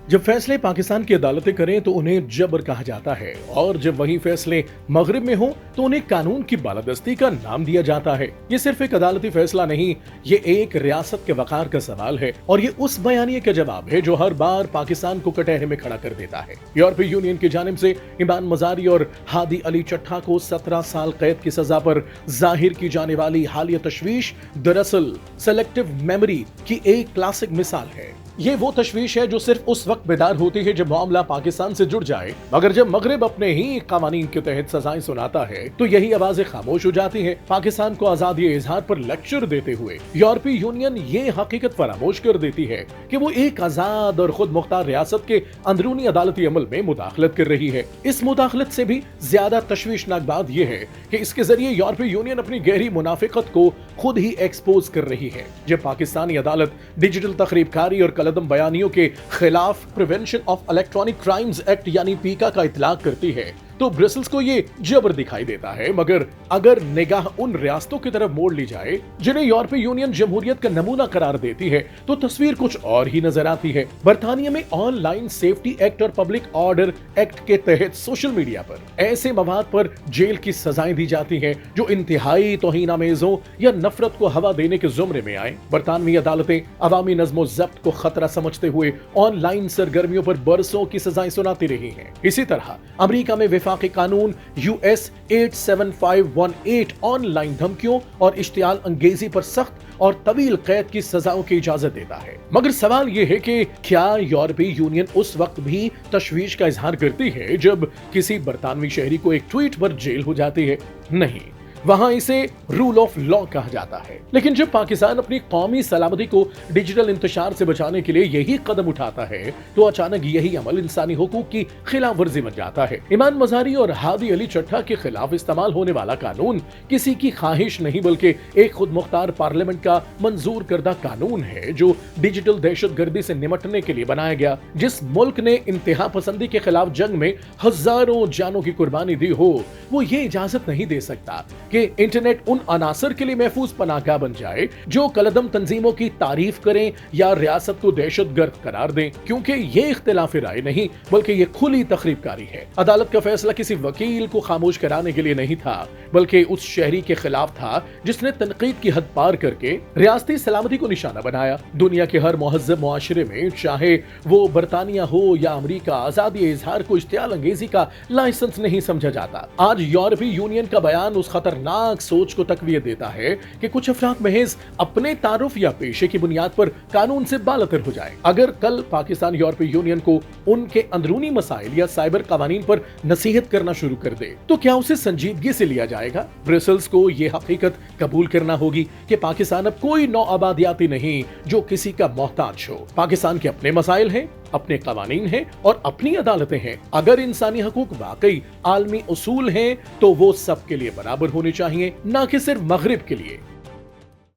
जब फैसले पाकिस्तान की अदालतें करें तो उन्हें जबर कहा जाता है और जब वही फैसले मगरिब में हो तो उन्हें कानून की बालादस्ती का नाम दिया जाता है। ये सिर्फ एक अदालती फैसला नहीं, ये एक रियासत के वकार का सवाल है और ये उस बयानिए का जवाब है जो हर बार पाकिस्तान को कटहरे में खड़ा कर देता है। यूरोपीय यूनियन की जानिब से इमान मजारी और हादी अली चट्टा को 17 साल कैद की सजा पर जाहिर की जाने वाली हालिया तशवीश दरअसल सेलेक्टिव मेमोरी की एक क्लासिक मिसाल है। ये वो तशवीश है जो सिर्फ उस वक्त बेदार होती है जब मामला पाकिस्तान से जुड़ जाए, मगर जब मगरिब अपने ही कानून के तहत सजाएं सुनाता है तो यही आवाजें खामोश हो जाती हैं। पाकिस्तान को आजादी इजहार पर लेक्चर देते हुए यूरोपीय यूनियन ये हकीकत फरामोश कर देती है कि वो एक आजाद और खुद मुख्तार रियासत के अंदरूनी अदालती अमल में मुदाखलत कर रही है। इस मुदाखलत से भी ज्यादा तशवीशनाक बात यह है कि इसके जरिए यूरोपीय यूनियन अपनी गहरी मुनाफिकत को खुद ही एक्सपोज कर रही है। जब पाकिस्तानी अदालत डिजिटल तखरीबकारी और कलदम बयानियों के खिलाफ prevention of electronic crimes act यानी पीका का इतलाक करती है तो ब्रसेल्स को ये जबर दिखाई देता है। मगर अगर निगाह उन रियासतों की तरफ मोड़ ली जाए जिन्हें यूरोपीय यूनियन जमहूरियत का नमूना करार देती है तो तस्वीर कुछ और ही नजर आती है। बरतानिया में ऑनलाइन सेफ्टी एक्ट और पब्लिक ऑर्डर एक्ट के तहत सोशल मीडिया पर ऐसे मवाद पर जेल की सजाएं दी जाती हैं जो इंतहाई तौहीनामेज हो या नफरत को हवा देने के जुमरे में आए। बरतानवी अदालतें अवामी नज़्मो ज़ब्त को खतरा समझते हुए ऑनलाइन सरगर्मियों पर बरसों की सजाएं सुनाती रही हैं। इसी तरह अमेरिका में वफाकी कानून US 87518 ऑनलाइन धमकियों और इश्तियाल अंगेजी पर सख्त और तवील कैद की सजाओं की इजाजत देता है। मगर सवाल यह है कि क्या यूरोपीय यूनियन उस वक्त भी तशवीश का इजहार करती है जब किसी बरतानवी शहरी को एक ट्वीट पर जेल हो जाती है? नहीं, वहां इसे रूल ऑफ लॉ कहा जाता है। लेकिन जब पाकिस्तान अपनी कौमी सलामती को डिजिटल इंतशार से बचाने के लिए यही कदम उठाता है तो अचानक यही अमल इंसानी हुकूक की खिलाफ वर्जी बन जाता है। इमान मजारी और हादी अली चट्टा के खिलाफ इस्तेमाल होने वाला कानून किसी की ख्वाहिश नहीं बल्कि एक खुद मुख्तार पार्लियामेंट का मंजूर करदा कानून है जो डिजिटल दहशत गर्दी से निमटने के लिए बनाया गया। जिस मुल्क ने इंतहा पसंदी के खिलाफ जंग में हजारों जानों की कुर्बानी दी हो वो ये इजाजत नहीं दे सकता कि इंटरनेट उन अनासर के लिए महफूज पनाहगाह बन जाए जो कलदम तंजीमों की तारीफ करें या रियासत को दहशतगर्द करार दें, क्योंकि ये इख्तिलाफ राय नहीं बल्कि ये खुली तखरीबकारी है। अदालत का फैसला किसी वकील को खामोश कराने के लिए नहीं था बल्कि उस शहरी के खिलाफ था जिसने तनकीद की हद पार करके रियासती सलामती को निशाना बनाया। दुनिया के हर मुहज्जब मुआशरे में चाहे वो बरतानिया हो या अमरीका, आजादी इजहार को इश्तियाल अंगेजी का लाइसेंस नहीं समझा जाता। आज यूरोपीय यूनियन का बयान उस खतरनाक सोच को तकवीत देता है कि कुछ अफराद महज अपने तारुफ या पेशे की बुनियाद पर कानून से बालतर हो जाए। अगर कल पाकिस्तान यूरोपीय यूनियन को उनके अंदरूनी मसाइल या साइबर कवानीन पर नसीहत करना शुरू कर दे तो क्या उसे संजीदगी से लिया जाएगा? ब्रसेल्स को यह हकीकत कबूल करना होगी कि पाकिस्तान अब कोई नौ आबादियाती नहीं जो किसी का मोहताज हो। पाकिस्तान के अपने मसाइल हैं, अपने कवानीन हैं और अपनी अदालतें हैं। अगर इंसानी हकूक वाकई आलमी उसूल हैं तो वो सबके लिए बराबर होने चाहिए, ना कि सिर्फ मगरिब के लिए।